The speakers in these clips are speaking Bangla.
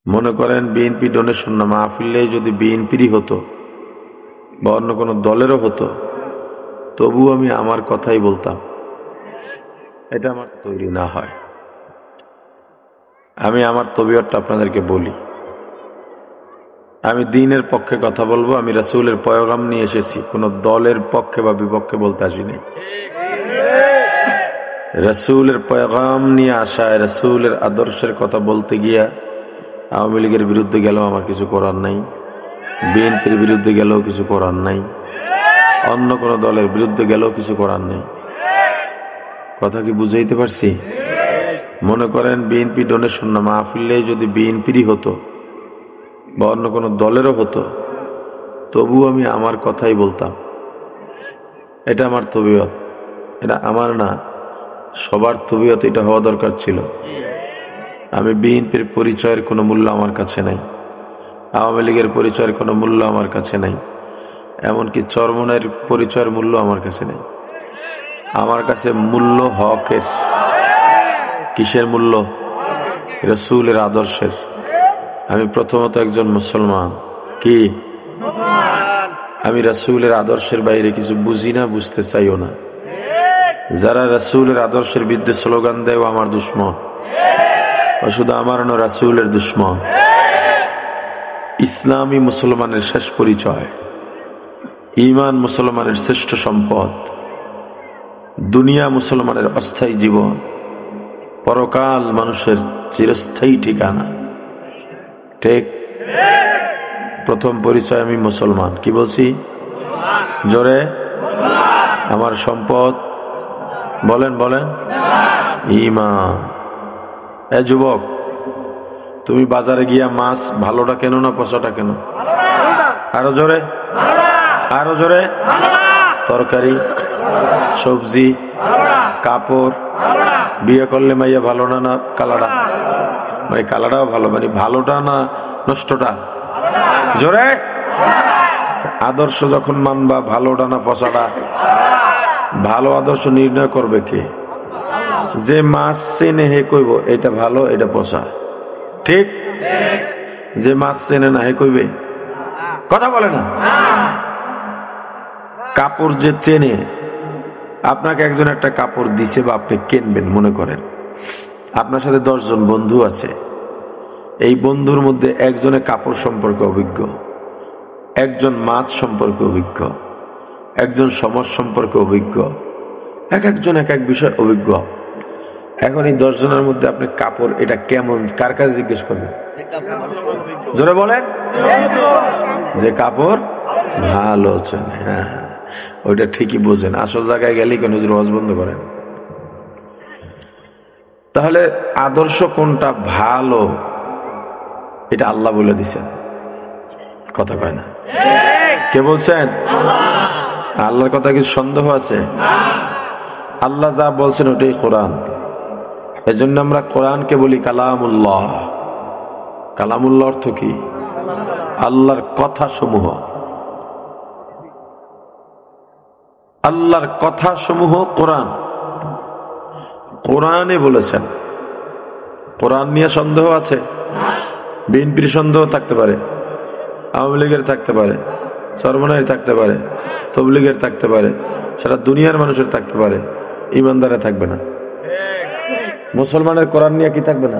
মনে করেন বিএনপি ডোনেশন না মাহফিলে যদি বিএনপিরই হতো বা অন্য কোনো দলেরও হতো, তবু আমি আমার কথাই বলতাম। এটা আমার তৈরি না হয়। আমি আমার তবিয়তটা আপনাদেরকে বলি। আমি দ্বীনের পক্ষে কথা বলবো, আমি রাসূলের পয়গাম নিয়ে এসেছি, কোনো দলের পক্ষে বা বিপক্ষে বলতে আসিনি। রাসূলের পয়গাম নিয়ে আসায়, রাসূলের আদর্শের কথা বলতে গিয়া আওয়ামী লীগের বিরুদ্ধে গেলেও আমার কিছু করার নাই, বিএনপির বিরুদ্ধে গেলেও কিছু করার নাই, অন্য কোনো দলের বিরুদ্ধে গেলেও কিছু করার নেই। কথা কি বুঝাইতে পারছি? মনে করেন বিএনপি ডোনেশন না মাহফিলে যদি বিএনপিরই হতো বা অন্য কোনো দলেরও হতো, তবু আমি আমার কথাই বলতাম। এটা আমার তবিয়ত, এটা আমার না, সবার তবিয়ত এটা হওয়া দরকার ছিল। আমি বিএনপির পরিচয়ের কোনো মূল্য আমার কাছে নাই, আওয়ামী লীগের পরিচয়ের কোনো মূল্য আমার কাছে নাই, এমনকি চরমনের পরিচয়ের মূল্য আমার কাছে নেই। আমার কাছে মূল্য হকের। কিসের মূল্য? রাসূলের আদর্শের। আমি প্রথমত একজন মুসলমান। কি? আমি রাসূলের আদর্শের বাইরে কিছু বুঝি না, বুঝতে চাইও না। যারা রাসূলের আদর্শের বিরুদ্ধে স্লোগান দেয়, ও আমার দুশমন। ও শুধু আমার না, রাসূলের দুশমন। ইসলামী মুসলমানের শেষ পরিচয়, ঈমান মুসলমানের শ্রেষ্ঠ সম্পদ, দুনিয়া মুসলমানের অস্থায়ী জীবন, পরকাল মানুষের চিরস্থায়ী ঠিকানা। ঠিক? প্রথম পরিচয় আমি মুসলমান। কি বলছি? জোরে। আমার সম্পদ বলেন বলেন, ঈমান। এ যুবক, তুমি বাজারে গিয়া মাছ ভালোটা কেন না পচাটা কেন? আরো জোরে, আরো জোরে। তরকারি, সবজি, কাপড়, বিয়ে করলে মাইয়া ভালো না না কালাটা? মানে কালাটাও ভালো, মানে ভালোটা না নষ্টটা? জোরে। আদর্শ যখন মানবা, ভালোটা না পচাটা? ভালো আদর্শ নির্ণয় করবে কে? যে মাছ চেনে হে কইব এটা ভালো এটা পচা। ঠিক? যে মাছ চেনে না হে কইবে? কথা বলে না। কাপড় যে চেনে, আপনাকে একজন একটা কাপড় দিছে বা আপনি কিনবেন, মনে করেন আপনার সাথে 10 জন বন্ধু আছে। এই বন্ধুর মধ্যে একজনে কাপড় সম্পর্কে অভিজ্ঞ, একজন মাছ সম্পর্কে অভিজ্ঞ, একজন সমাজ সম্পর্কে অভিজ্ঞ, একজন এক এক বিষয় অভিজ্ঞ। এখন এই 10 জনের মধ্যে আপনি কাপড় এটা কেমন, কার কাছে জিজ্ঞেস করবেন? জোরে বলেন। যে কাপড় ভালো চেনে। হ্যাঁ, ওইটা ঠিকই বোঝেন। আসল জায়গায় গেলেই কেন রোজ বন্ধ করেন? তাহলে আদর্শ কোনটা ভালো এটা আল্লাহ বলে দিছেন। কথা কয় না? কে বলছেন? আল্লাহর কথা কিছু সন্দেহ আছে? আল্লাহ যা বলছেন ওটাই কোরআন। এজন্য আমরা কোরআনকে বলি কালামুল্লাহ। কালামুল্লাহ অর্থ কি? আল্লাহর কথা সমূহ। আল্লাহর কথা সমূহ কোরআন। কোরআনে বলেছেন। কোরআন নিয়ে সন্দেহ আছে? বিএনপির সন্দেহ থাকতে পারে, আওয়ামী লীগের থাকতে পারে, চরমনাইয়ের থাকতে পারে, তবলিগের থাকতে পারে, সারা দুনিয়ার মানুষের থাকতে পারে, ইমানদারে থাকবে না। মুসলমানের কোরআন নিয়ে কি থাকবে না?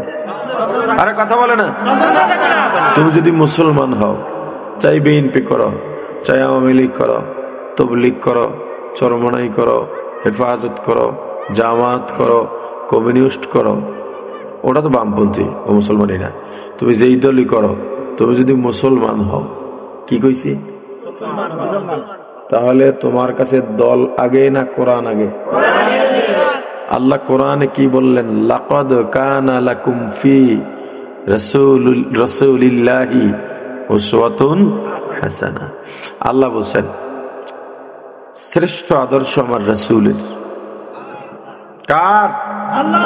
আরে কথা বলে না। তুমি যদি মুসলমান হও, চাই বিএনপি করো, চাই আওয়ামী লীগ করো, তবলিগ করো, চরমনাই করো, হেফাজত করো, জামাত করো, কমিউনিস্ট করো, ওটা তো বামপন্থী, ও মুসলমানই না। তুমি যেই দলই করো, তুমি যদি মুসলমান হও, কি কইছি? তাহলে তোমার কাছে দল আগে না কোরআন আগে? আল্লাহ কোরআনে কি বললেন? লাকাদ কানা লাকুম ফি রাসূলিল্লাহি উসওয়াতুন হাসানাহ। আল্লাহ বলেন শ্রেষ্ঠ আদর্শ আমার রাসূলের। কার? আল্লাহ।